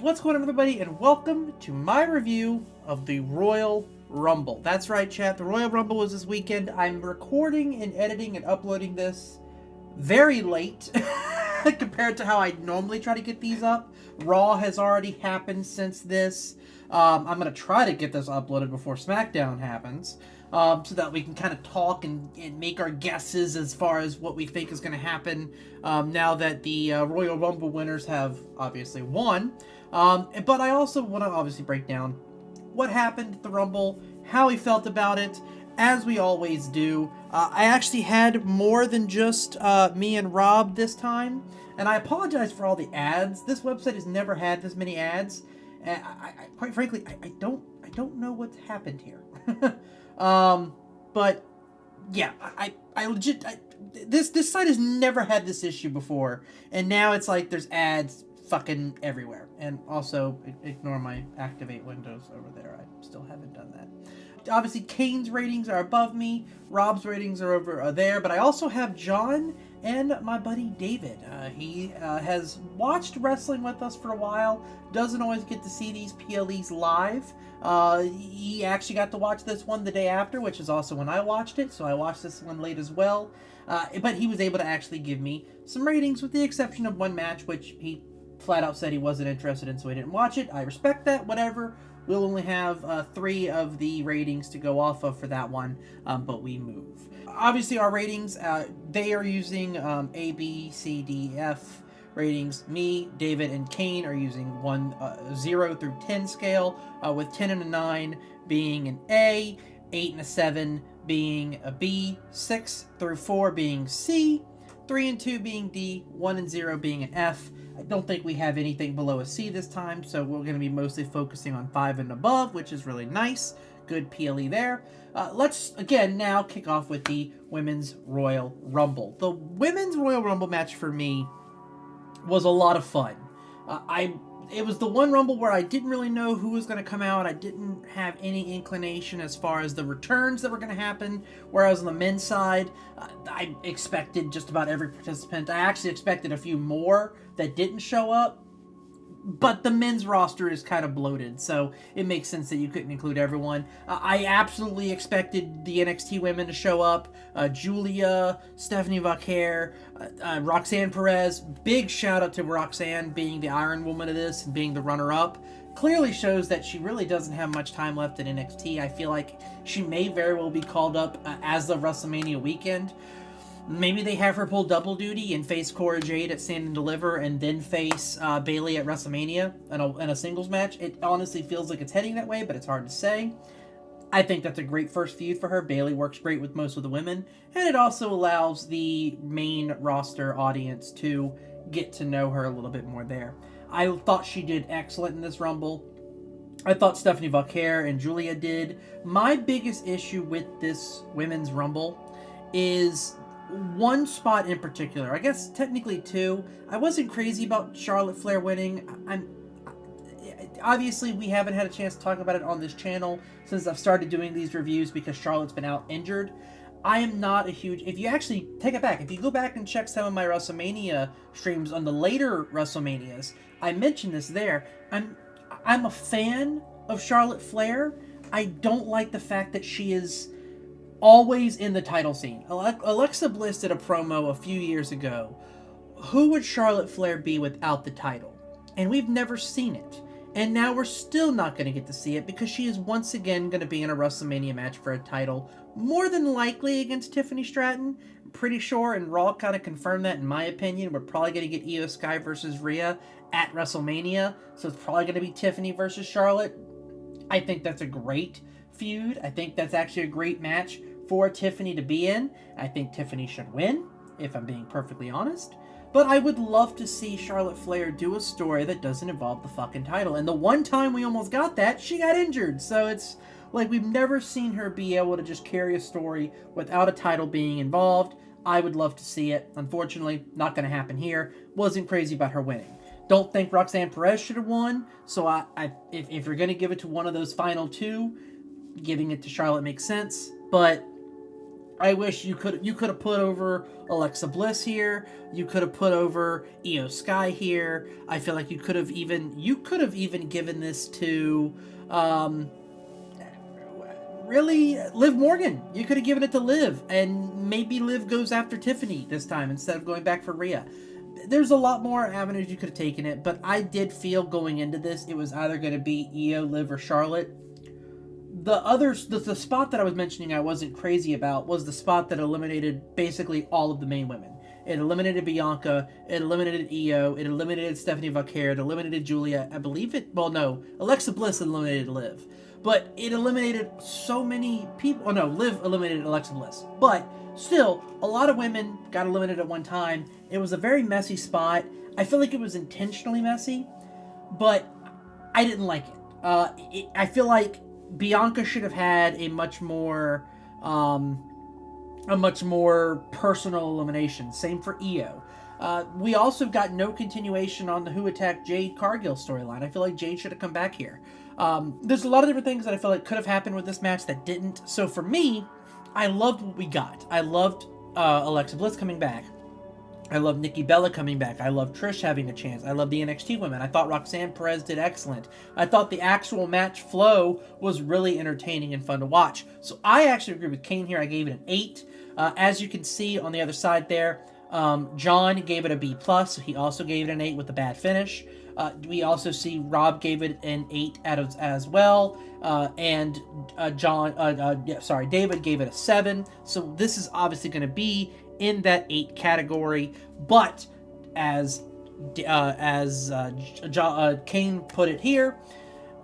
What's going on, everybody, and welcome to my review of the Royal Rumble. That's right, chat. The Royal Rumble was this weekend. I'm recording and editing and uploading this very late compared to how I normally try to get these up. Raw has already happened since this. I'm going to try to get this uploaded before SmackDown happens, so that we can kind of talk and make our guesses as far as what we think is going to happen now that the Royal Rumble winners have obviously won. But I also want to obviously break down what happened at the Rumble, how we felt about it, as we always do. I actually had more than just me and Rob this time, and I apologize for all the ads. This website has never had this many ads. Quite frankly, I don't know what's happened here. But yeah, I legit, this site has never had this issue before, and now it's like there's ads fucking everywhere. And also ignore my activate windows over there. I still haven't done that. Obviously, Kane's ratings are above me. Rob's ratings are over there. But I also have John and my buddy David. He has watched wrestling with us for a while. Doesn't always get to see these PLEs live. He actually got to watch this one the day after, which is also when I watched it. So I watched this one late as well. But he was able to actually give me some ratings, with the exception of one match, which he flat out said he wasn't interested in, so he didn't watch it. I respect that, whatever. We'll only have 3 of the ratings to go off of for that one, but we move. Obviously, our ratings, they are using A, B, C, D, F ratings. Me, David, and Kane are using 0 through 10 scale, with 10 and a 9 being an A, 8 and a 7 being a B, 6 through 4 being C, 3 and 2 being D, 1 and 0 being an F. I don't think we have anything below a C this time, so we're going to be mostly focusing on 5 and above, which is really nice. Good PLE there. Let's, again, now kick off with the Women's Royal Rumble. The Women's Royal Rumble match for me was a lot of fun. It was the one Rumble where I didn't really know who was going to come out. I didn't have any inclination as far as the returns that were going to happen. Whereas on the men's side, I expected just about every participant. I actually expected a few more that didn't show up. But the men's roster is kind of bloated, so it makes sense that you couldn't include everyone. I absolutely expected the NXT women to show up. Julia, Stephanie Vaquer, Roxanne Perez. Big shout out to Roxanne being the Iron Woman of this and being the runner-up. Clearly shows that she really doesn't have much time left in NXT. I feel like she may very well be called up as of WrestleMania weekend. Maybe they have her pull double duty and face Cora Jade at Stand and Deliver and then face Bayley at WrestleMania in a singles match. It honestly feels like it's heading that way, but it's hard to say. I think that's a great first feud for her. Bayley works great with most of the women, and it also allows the main roster audience to get to know her a little bit more there. I thought she did excellent in this Rumble. I thought Stephanie Vaquer and Julia did. My biggest issue with this Women's Rumble is one spot in particular. I guess technically 2. I wasn't crazy about Charlotte Flair winning. Obviously, we haven't had a chance to talk about it on this channel since I've started doing these reviews because Charlotte's been out injured. I am not a huge... If you actually take it back, if you go back and check some of my WrestleMania streams on the later WrestleManias, I mentioned this there. I'm a fan of Charlotte Flair. I don't like the fact that she is always in the title scene. Alexa Bliss did a promo a few years ago. Who would Charlotte Flair be without the title? And we've never seen it. And now we're still not going to get to see it because she is once again going to be in a WrestleMania match for a title. More than likely against Tiffany Stratton. I'm pretty sure, and Raw kind of confirmed that in my opinion. We're probably going to get Io Sky versus Rhea at WrestleMania. So it's probably going to be Tiffany versus Charlotte. I think that's a great feud. I think that's actually a great match for Tiffany to be in. I think Tiffany should win, if I'm being perfectly honest. But I would love to see Charlotte Flair do a story that doesn't involve the fucking title. And the one time we almost got that, she got injured. So it's like we've never seen her be able to just carry a story without a title being involved. I would love to see it. Unfortunately, not going to happen here. Wasn't crazy about her winning. Don't think Roxanne Perez should have won. So if you're going to give it to one of those final 2, giving it to Charlotte makes sense. But I wish you could have put over Alexa Bliss here. You could have put over Io Sky here. I feel like you could have even given this to really Liv Morgan. You could have given it to Liv, and maybe Liv goes after Tiffany this time instead of going back for Rhea. There's a lot more avenues you could have taken it, but I did feel going into this it was either going to be Io, Liv, or Charlotte. The spot that I was mentioning I wasn't crazy about was the spot that eliminated basically all of the main women. It eliminated Bianca, it eliminated Io, it eliminated Stephanie Vaquer, it eliminated Julia, I believe it, well no, Alexa Bliss eliminated Liv. But it eliminated so many people, oh no, Liv eliminated Alexa Bliss. But still, a lot of women got eliminated at one time. It was a very messy spot. I feel like it was intentionally messy, but I didn't like it. I feel like Bianca should have had a much more personal elimination. Same for Io. We also got no continuation on the Who Attacked Jade Cargill storyline. I feel like Jade should have come back here. There's a lot of different things that I feel like could have happened with this match that didn't. So for me, I loved what we got. I loved Alexa Bliss coming back. I love Nikki Bella coming back. I love Trish having a chance. I love the NXT women. I thought Roxanne Perez did excellent. I thought the actual match flow was really entertaining and fun to watch. So I actually agree with Kane here. I gave it an 8. As you can see on the other side there, John gave it a B+. So he also gave it an 8 with a bad finish. We also see Rob gave it an 8 as well. And David gave it a 7. So this is obviously going to be in that 8 category, but as Kane put it here,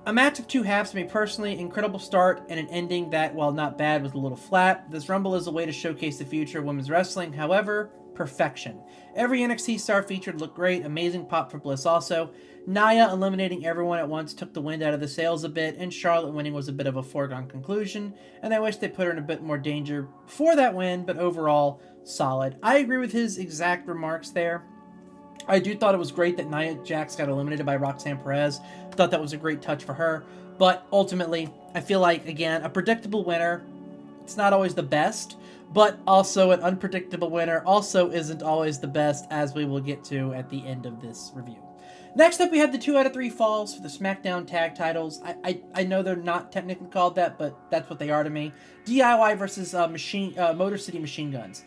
a match of two halves, to me personally, incredible start and an ending that, while not bad, was a little flat. This Rumble is a way to showcase the future of women's wrestling, however, perfection. Every NXT star featured looked great, amazing pop for Bliss also. Nia eliminating everyone at once took the wind out of the sails a bit, and Charlotte winning was a bit of a foregone conclusion, and I wish they put her in a bit more danger for that win, but overall, solid. I agree with his exact remarks there. I do thought it was great that Nia Jax got eliminated by Roxanne Perez. Thought that was a great touch for her, but ultimately, I feel like, again, a predictable winner, it's not always the best, but also an unpredictable winner also isn't always the best, as we will get to at the end of this review. Next up, we have the 2 out of 3 falls for the SmackDown tag titles. I know they're not technically called that, but that's what they are to me. DIY versus Motor City Machine Guns.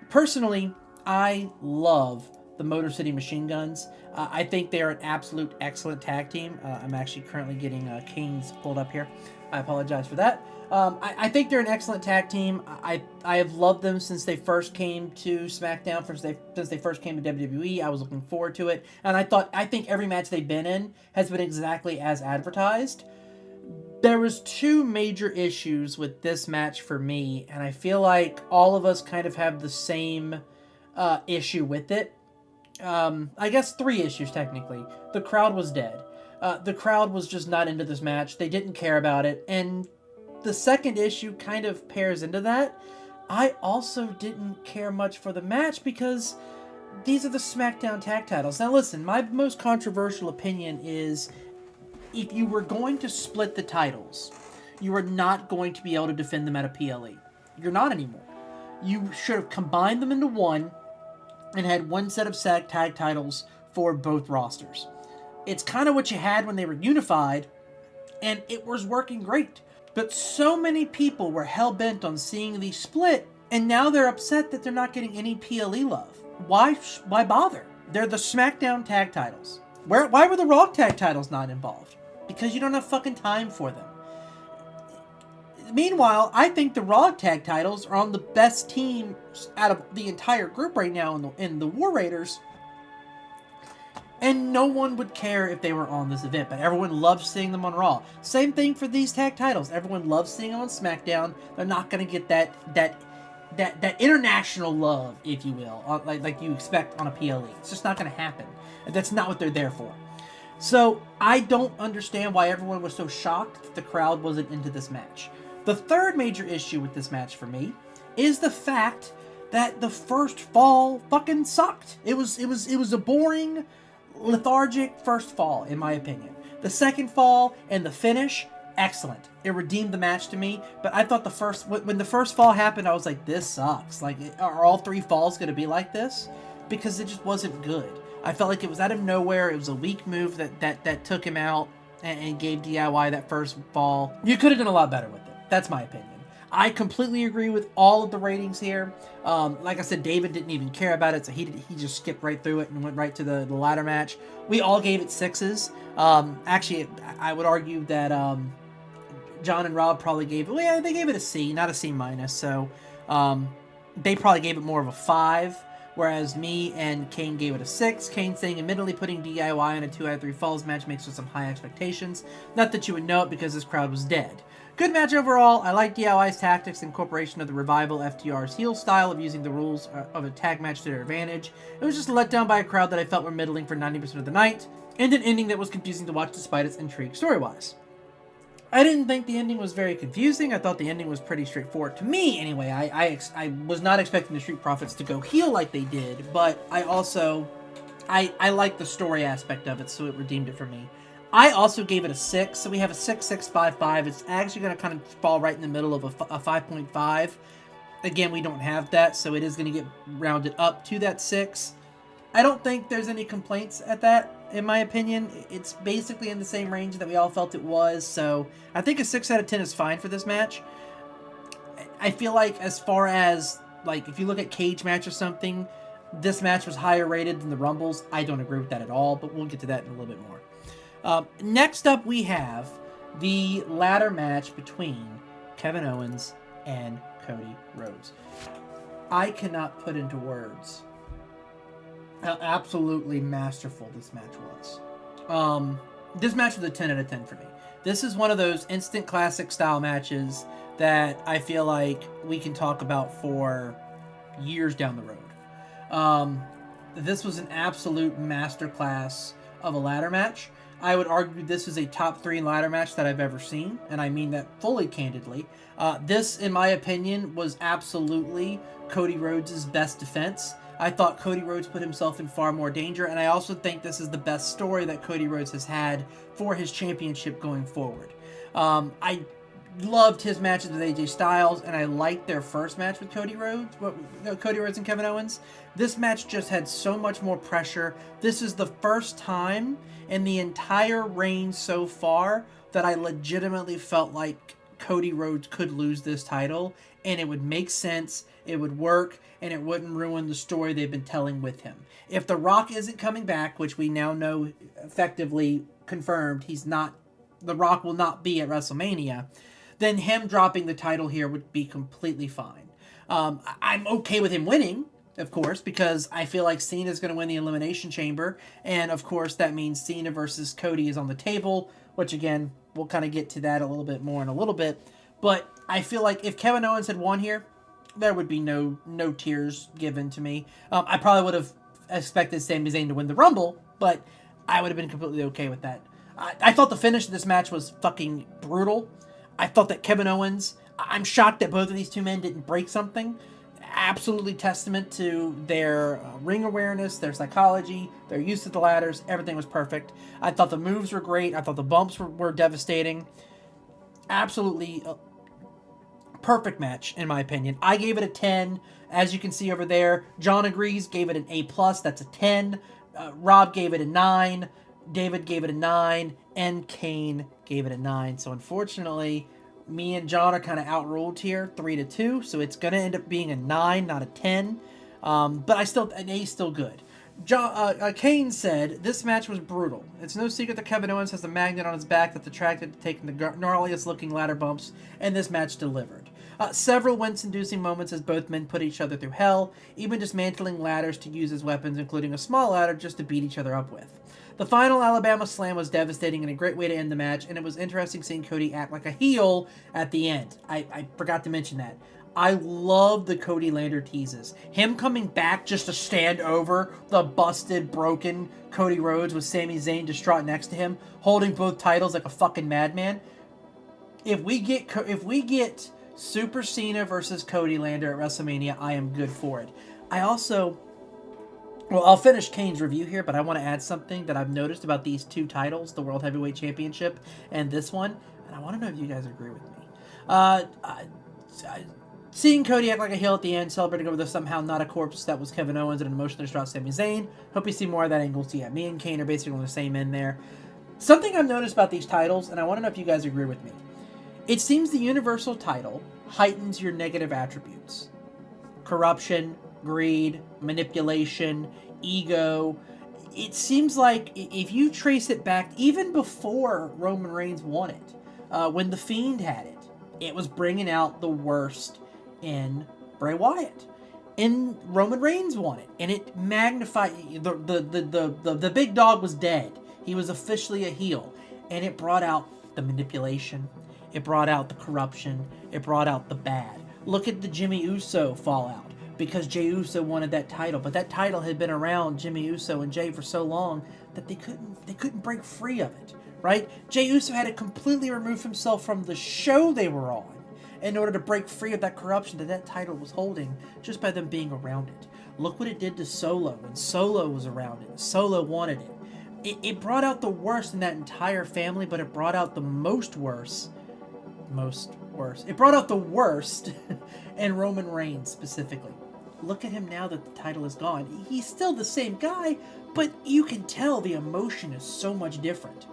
Personally, I love the Motor City Machine Guns. I think they are an absolute excellent tag team. I'm actually currently getting Kane's pulled up here. I apologize for that. I think they're an excellent tag team. I have loved them since they first came to SmackDown, since they first came to WWE. I was looking forward to it, and I think every match they've been in has been exactly as advertised. There was 2 major issues with this match for me, and I feel like all of us kind of have the same issue with it. I guess 3 issues technically. The crowd was dead. The crowd was just not into this match. They didn't care about it, and the second issue kind of pairs into that. I also didn't care much for the match because these are the SmackDown tag titles. Now listen, my most controversial opinion is if you were going to split the titles, you are not going to be able to defend them at a PLE. You're not anymore. You should have combined them into one and had one set of tag titles for both rosters. It's kind of what you had when they were unified, and it was working great. But so many people were hell-bent on seeing these split, and now they're upset that they're not getting any PLE love. Why bother? They're the SmackDown tag titles. Why were the Raw tag titles not involved? Because you don't have fucking time for them. Meanwhile, I think the Raw tag titles are on the best team out of the entire group right now in the War Raiders. And no one would care if they were on this event, but everyone loves seeing them on Raw. Same thing for these tag titles. Everyone loves seeing them on SmackDown. They're not going to get that international love, if you will, like you expect on a PLE. It's just not going to happen. That's not what they're there for. So I don't understand why everyone was so shocked that the crowd wasn't into this match. The third major issue with this match for me is the fact that the first fall fucking sucked. It was a boring, lethargic first fall, in my opinion. The second fall and the finish, excellent. It redeemed the match to me, but I thought when the first fall happened, I was like, this sucks. Like, are all 3 falls going to be like this? Because it just wasn't good. I felt like it was out of nowhere. It was a weak move that took him out and gave DIY that first fall. You could have done a lot better with it. That's my opinion. I completely agree with all of the ratings here. Like I said, David didn't even care about it, so he just skipped right through it and went right to the ladder match. We all gave it 6s. Actually, I would argue that John and Rob probably gave it, well, yeah, they gave it a C, not a C minus. So they probably gave it more of a 5. Whereas me and Kane gave it a 6. Kane saying, admittedly putting DIY in a 2 out of 3 falls match makes for some high expectations. Not that you would know it because this crowd was dead. Good match overall. I like DIY's tactics, incorporation of the revival FTR's heel style of using the rules of a tag match to their advantage. It was just a letdown by a crowd that I felt were middling for 90% of the night, and an ending that was confusing to watch despite its intrigue story-wise. I didn't think the ending was very confusing. I thought the ending was pretty straightforward to me anyway. I was not expecting the Street Profits to go heel like they did, but I also I like the story aspect of it, so it redeemed it for me. I also gave it a 6, so we have a 6.655. It's actually going to kind of fall right in the middle of a 5.5. Again, we don't have that, so it is going to get rounded up to that 6. I don't think there's any complaints at that, in my opinion. It's basically in the same range that we all felt it was, so I think a 6 out of 10 is fine for this match. I feel like as far as, like, if you look at cage match or something, this match was higher rated than the Rumbles. I don't agree with that at all, but we'll get to that in a little bit more. Next up, we have the ladder match between Kevin Owens and Cody Rhodes. I cannot put into words how absolutely masterful this match was. This match was a 10 out of 10 for me. This is one of those instant classic style matches that I feel like we can talk about for years down the road. This was an absolute masterclass of a ladder match. I would argue this is a top 3 ladder match that I've ever seen, and I mean that fully candidly. This, in my opinion, was absolutely Cody Rhodes' best defense. I thought Cody Rhodes put himself in far more danger, and I also think this is the best story that Cody Rhodes has had for his championship going forward. I loved his matches with AJ Styles, and I liked their first match with Cody Rhodes and Kevin Owens. This match just had so much more pressure. This is the first time in the entire reign so far that I legitimately felt like Cody Rhodes could lose this title, and it would make sense, it would work, and it wouldn't ruin the story they've been telling with him. If The Rock isn't coming back, which we now know effectively confirmed, The Rock will not be at WrestleMania, then him dropping the title here would be completely fine. I'm okay with him winning, of course, because I feel like Cena's going to win the Elimination Chamber, and of course that means Cena versus Cody is on the table, which again, we'll kind of get to that a little bit more in a little bit, but I feel like if Kevin Owens had won here, there would be no tears given to me. I probably would have expected Sami Zayn to win the Rumble, but I would have been completely okay with that. I thought the finish of this match was fucking brutal. I thought that Kevin Owens, I'm shocked that both of these two men didn't break something. Absolutely testament to their ring awareness, their psychology, their use of the ladders. Everything was perfect. I thought the moves were great. I thought the bumps were devastating. Absolutely perfect match, in my opinion. I gave it a 10. As you can see over there, John agrees, gave it an A+. That's a 10. Rob gave it a 9. David gave it a 9. And Kane gave it a 9. So unfortunately, me and John are kind of outruled here, 3-2. So it's going to end up being a 9, not a 10. But an A is still good. Kane said, this match was brutal. It's no secret that Kevin Owens has a magnet on his back that's attracted to taking the gnarliest looking ladder bumps, and this match delivered. Several wince-inducing moments as both men put each other through hell, even dismantling ladders to use as weapons, including a small ladder just to beat each other up with. The final Alabama Slam was devastating and a great way to end the match, and it was interesting seeing Cody act like a heel at the end. I forgot to mention that. I love the Cody Lander teases. Him coming back just to stand over the busted, broken Cody Rhodes with Sami Zayn distraught next to him, holding both titles like a fucking madman. If we get Super Cena versus Cody Lander at WrestleMania, I am good for it. I'll finish Kane's review here, but I want to add something that I've noticed about these two titles, the World Heavyweight Championship and this one. and I want to know if you guys agree with me. Uh, Seeing Cody act like a heel at the end, celebrating over the somehow not a corpse that was Kevin Owens and an emotionally distraught Sami Zayn. Hope we see more of that angle. So yeah, me and Kane are basically on the same end there. Something I've noticed about these titles, and I want to know if you guys agree with me. It seems the Universal title heightens your negative attributes. Corruption, greed, manipulation, ego. It seems like if you trace it back, even before Roman Reigns won it, when The Fiend had it, it was bringing out the worst in Bray Wyatt. And Roman Reigns won it, and it magnified the big dog was dead. He was officially a heel, and it brought out the manipulation, it brought out the corruption, it brought out the bad. Look at the Jimmy Uso fallout, because Jey Uso wanted that title, but that title had been around Jimmy Uso and Jey for so long that they couldn't break free of it, right? Jey Uso had to completely remove himself from the show they were on in order to break free of that corruption that title was holding just by them being around it. Look what it did to Solo when Solo was around it. Solo wanted it. It brought out the worst in that entire family, but it brought out the most worst. It brought out the worst in Roman Reigns specifically. Look at him now that the title is gone. He's still the same guy, but you can tell the emotion is so much different.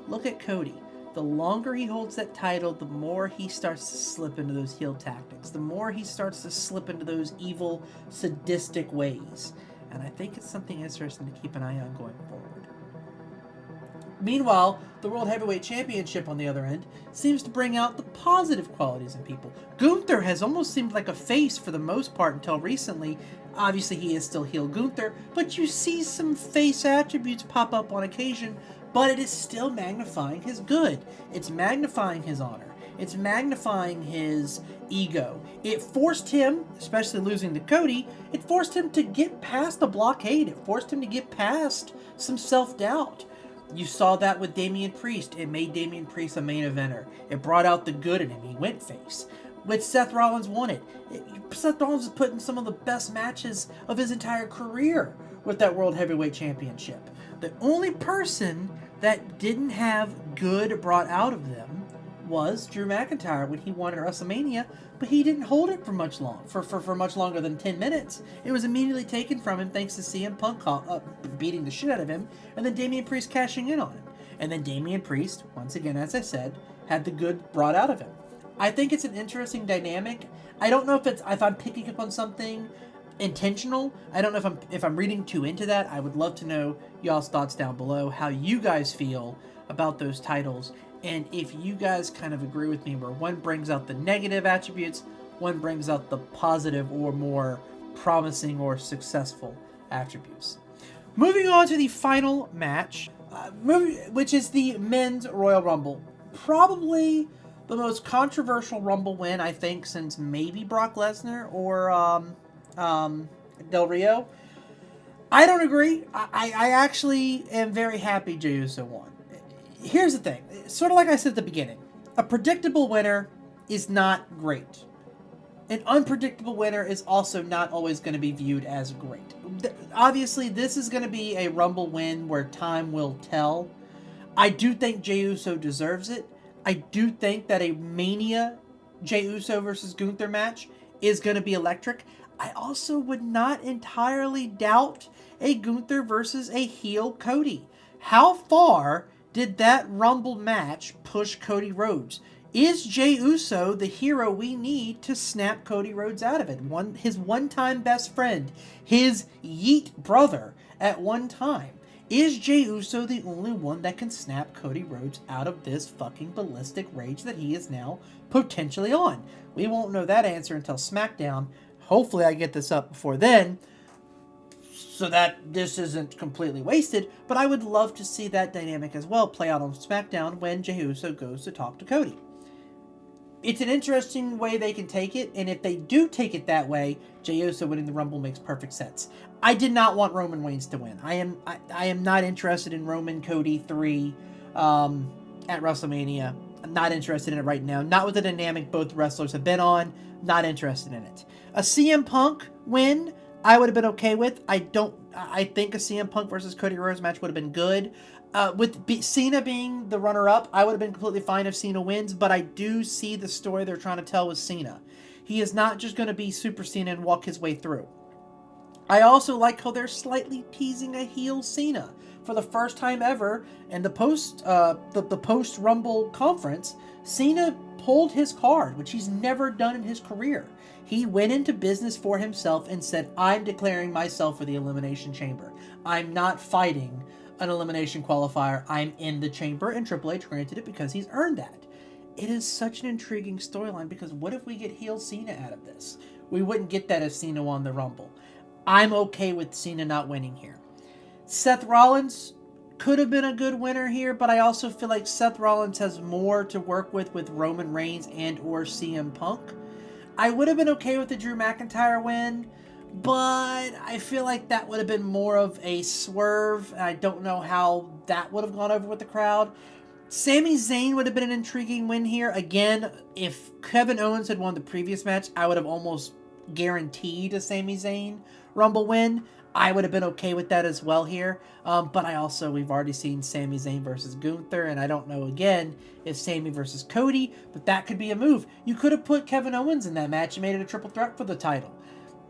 Look at Cody. The longer he holds that title, the more he starts to slip into those heel tactics. The more he starts to slip into those evil, sadistic ways. And I think it's something interesting to keep an eye on going forward. Meanwhile, the World Heavyweight Championship on the other end seems to bring out the positive qualities in people. Gunther has almost seemed like a face for the most part until recently. Obviously, he is still heel Gunther, but you see some face attributes pop up on occasion, but it is still magnifying his good. It's magnifying his honor. It's magnifying his ego. It forced him, especially losing to Cody, it forced him to get past the blockade. It forced him to get past some self-doubt. You saw that with Damian Priest. It made Damian Priest a main eventer. It brought out the good in him. He went face. With Seth Rollins won it. Seth Rollins is putting some of the best matches of his entire career with that World Heavyweight Championship. The only person that didn't have good brought out of them was Drew McIntyre when he won at WrestleMania, but he didn't hold it for much longer than 10 minutes. It was immediately taken from him thanks to CM Punk beating the shit out of him, and then Damian Priest cashing in on him. And then Damian Priest, once again, as I said, had the good brought out of him. I think it's an interesting dynamic. I don't know if I'm picking up on something intentional. I don't know if I'm reading too into that. I would love to know y'all's thoughts down below, how you guys feel about those titles, and if you guys kind of agree with me where one brings out the negative attributes, one brings out the positive or more promising or successful attributes. Moving on to the final match, which is the Men's Royal Rumble. Probably the most controversial Rumble win, I think, since maybe Brock Lesnar or Del Rio. I don't agree. I actually am very happy Jey Uso won. Here's the thing. Sort of like I said at the beginning. A predictable winner is not great. An unpredictable winner is also not always going to be viewed as great. Obviously, this is going to be a Rumble win where time will tell. I do think Jey Uso deserves it. I do think that a Mania Jey Uso versus Gunther match is going to be electric. I also would not entirely doubt a Gunther versus a heel Cody. How far did that Rumble match push Cody Rhodes? Is Jey Uso the hero we need to snap Cody Rhodes out of it? His one-time best friend, his yeet brother at one time. Is Jey Uso the only one that can snap Cody Rhodes out of this fucking ballistic rage that he is now potentially on? We won't know that answer until SmackDown. Hopefully I get this up before then, so that this isn't completely wasted, but I would love to see that dynamic as well play out on SmackDown when Jey Uso goes to talk to Cody. It's an interesting way they can take it, and if they do take it that way, Jey Uso winning the Rumble makes perfect sense. I did not want Roman Reigns to win. I am not interested in Roman Cody 3 at WrestleMania. I'm not interested in it right now. Not with the dynamic both wrestlers have been on. Not interested in it. A CM Punk win, I would have been okay with. I think a CM Punk versus Cody Rhodes match would have been good. Cena being the runner-up, I would have been completely fine if Cena wins, but I do see the story they're trying to tell with Cena. He is not just going to be Super Cena and walk his way through. I also like how they're slightly teasing a heel Cena. For the first time ever in the post Rumble conference, Cena pulled his card, which he's never done in his career. He went into business for himself and said, I'm declaring myself for the Elimination Chamber. I'm not fighting an elimination qualifier. I'm in the chamber, and Triple H granted it because he's earned that. It is such an intriguing storyline, because what if we get heel Cena out of this? We wouldn't get that if Cena won the Rumble. I'm okay with Cena not winning here. Seth Rollins could have been a good winner here, but I also feel like Seth Rollins has more to work with Roman Reigns and or CM Punk. I would have been okay with the Drew McIntyre win, but I feel like that would have been more of a swerve, and I don't know how that would have gone over with the crowd. Sami Zayn would have been an intriguing win here. Again, if Kevin Owens had won the previous match, I would have almost guaranteed a Sami Zayn Rumble win. I would have been okay with that as well here. But we've already seen Sami Zayn versus Gunther, and I don't know, again, if Sami versus Cody, but that could be a move. You could have put Kevin Owens in that match and made it a triple threat for the title.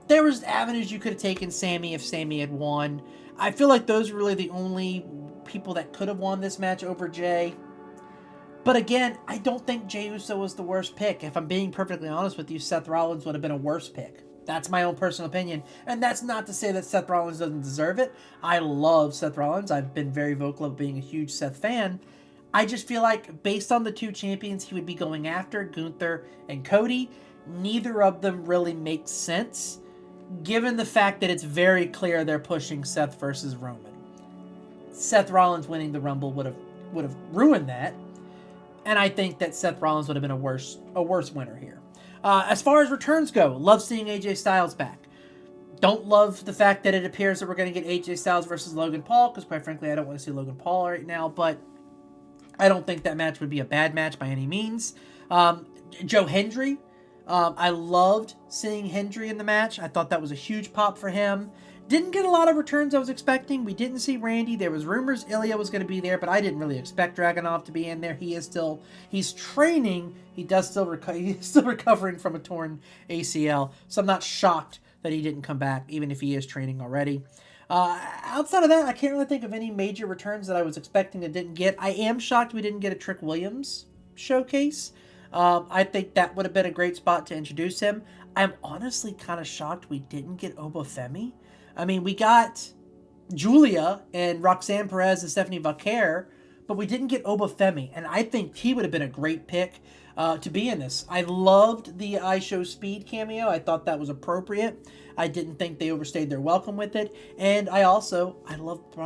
There was avenues you could have taken Sami if Sami had won. I feel like those were really the only people that could have won this match over Jay. But again, I don't think Jey Uso was the worst pick. If I'm being perfectly honest with you, Seth Rollins would have been a worse pick. That's my own personal opinion. And that's not to say that Seth Rollins doesn't deserve it. I love Seth Rollins. I've been very vocal of being a huge Seth fan. I just feel like based on the two champions he would be going after, Gunther and Cody, neither of them really makes sense, given the fact that it's very clear they're pushing Seth versus Roman. Seth Rollins winning the Rumble would have ruined that. And I think that Seth Rollins would have been a worse winner here. As far as returns go, love seeing AJ Styles back. Don't love the fact that it appears that we're going to get AJ Styles versus Logan Paul, because quite frankly, I don't want to see Logan Paul right now, but I don't think that match would be a bad match by any means. Joe Hendry, I loved seeing Hendry in the match. I thought that was a huge pop for him. Didn't get a lot of returns I was expecting. We didn't see Randy. There was rumors Ilya was going to be there, but I didn't really expect Dragunov to be in there. He's training. He's still recovering from a torn ACL, so I'm not shocked that he didn't come back, even if he is training already. Outside of that, I can't really think of any major returns that I was expecting that didn't get. I am shocked we didn't get a Trick Williams showcase. I think that would have been a great spot to introduce him. I'm honestly kind of shocked we didn't get Obafemi. I mean, we got Julia and Roxanne Perez and Stephanie Vaquer, but we didn't get Obafemi, and I think he would have been a great pick to be in this. I loved the I Show Speed cameo. I thought that was appropriate. I didn't think they overstayed their welcome with it, and I love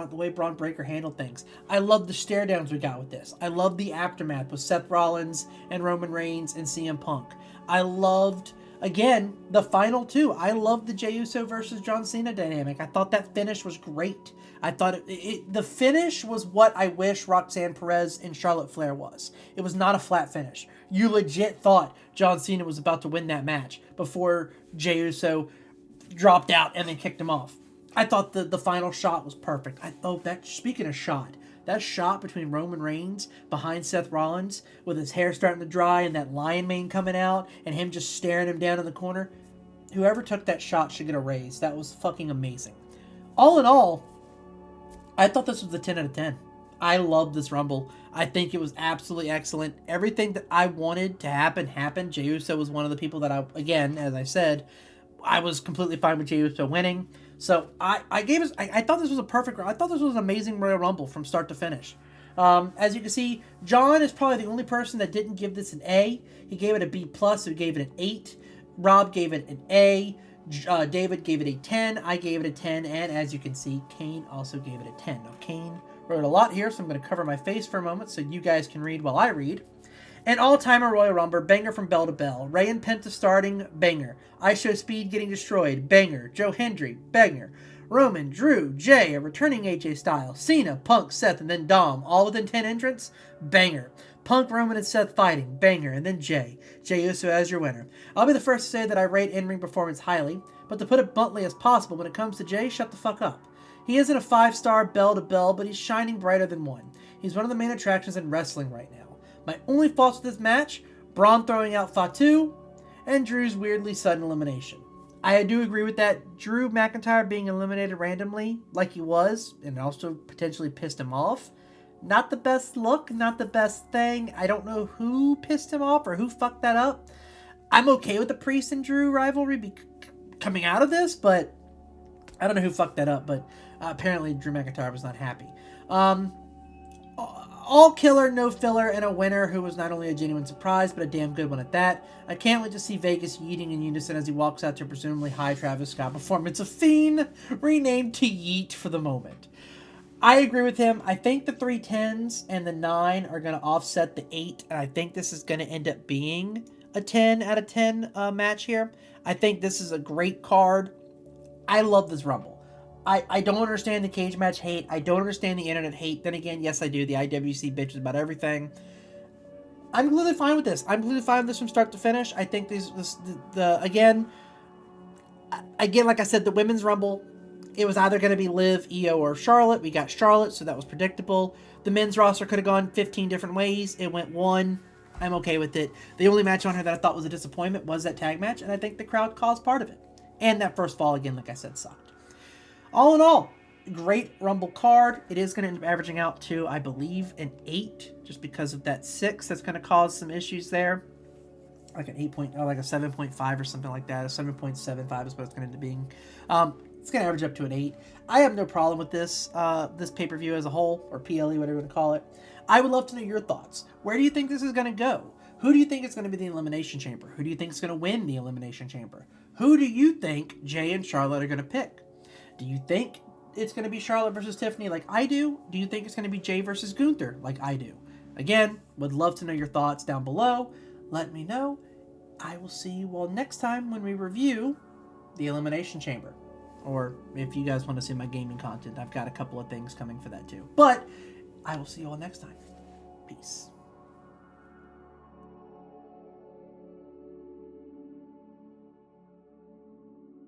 the way Braun Breaker handled things. I love the stare downs we got with this. I love the aftermath with Seth Rollins and Roman Reigns and CM Punk. I loved, again, the final two. I love the Jey Uso versus John Cena dynamic. I thought that finish was great. I thought the finish was what I wish Roxanne Perez and Charlotte Flair was. It was not a flat finish. You legit thought John Cena was about to win that match before Jey Uso dropped out and then kicked him off. I thought the final shot was perfect. Speaking of shot, that shot between Roman Reigns behind Seth Rollins with his hair starting to dry and that lion mane coming out and him just staring him down in the corner, whoever took that shot should get a raise. That was fucking amazing. All in all, I thought this was a 10 out of 10. I loved this Rumble. I think it was absolutely excellent. Everything that I wanted to happen happened. Jey Uso was one of the people that as I said, I was completely fine with Jey Uso winning. So I thought this was a perfect. I thought this was an amazing Royal Rumble from start to finish. As you can see, John is probably the only person that didn't give this an A. He gave it a B+, so he gave it an 8. Rob gave it an A. David gave it a 10. I gave it a 10. And as you can see, Kane also gave it a 10. Now, Kane wrote a lot here, so I'm going to cover my face for a moment so you guys can read while I read. An all-timer Royal Rumble, banger from bell to bell. Ray and Penta starting, banger. I Show Speed getting destroyed, banger. Joe Hendry, banger. Roman, Drew, Jay, a returning AJ Styles, Cena, Punk, Seth, and then Dom, all within 10 entrants, banger. Punk, Roman, and Seth fighting, banger, and then Jey Uso as your winner. I'll be the first to say that I rate in-ring performance highly. But to put it bluntly as possible, when it comes to Jay, shut the fuck up. He isn't a 5-star bell to bell, but he's shining brighter than one. He's one of the main attractions in wrestling right now. My only faults with this match, Braun throwing out Fatu, and Drew's weirdly sudden elimination. I do agree with that. Drew McIntyre being eliminated randomly, like he was, and also potentially pissed him off. Not the best look, not the best thing. I don't know who pissed him off or who fucked that up. I'm okay with the Priest and Drew rivalry coming out of this, but I don't know who fucked that up, but apparently Drew McIntyre was not happy. All killer, no filler, and a winner who was not only a genuine surprise, but a damn good one at that. I can't wait to see Vegas yeeting in unison as he walks out to presumably high Travis Scott performance of Fiend, renamed to Yeet for the moment. I agree with him. I think the 3 10s and the 9 are going to offset the 8, and I think this is going to end up being a 10 out of 10 match here. I think this is a great card. I love this Rumble. I don't understand the cage match hate. I don't understand the internet hate. Then again, yes, I do. The IWC bitches about everything. I'm completely fine with this. I'm completely fine with this from start to finish. I think again, like I said, the Women's Rumble, it was either going to be Liv, Io, or Charlotte. We got Charlotte, so that was predictable. The men's roster could have gone 15 different ways. It went one. I'm okay with it. The only match on here that I thought was a disappointment was that tag match, and I think the crowd caused part of it. And that first fall, again, like I said, sucked. All in all, great Rumble card. It is going to end up averaging out to, I believe, an 8, just because of that 6. That's going to cause some issues there. Like an 8 point, or like a 7.5 or something like that. A 7.75 is what it's going to end up being. It's going to average up to an 8. I have no problem with this pay-per-view as a whole, or PLE, whatever you want to call it. I would love to know your thoughts. Where do you think this is going to go? Who do you think is going to be the Elimination Chamber? Who do you think is going to win the Elimination Chamber? Who do you think Jay and Charlotte are going to pick? Do you think it's going to be Charlotte versus Tiffany like I do? Do you think it's going to be Jay versus Gunther like I do? Again, would love to know your thoughts down below. Let me know. I will see you all next time when we review the Elimination Chamber. Or if you guys want to see my gaming content, I've got a couple of things coming for that too. But I will see you all next time. Peace.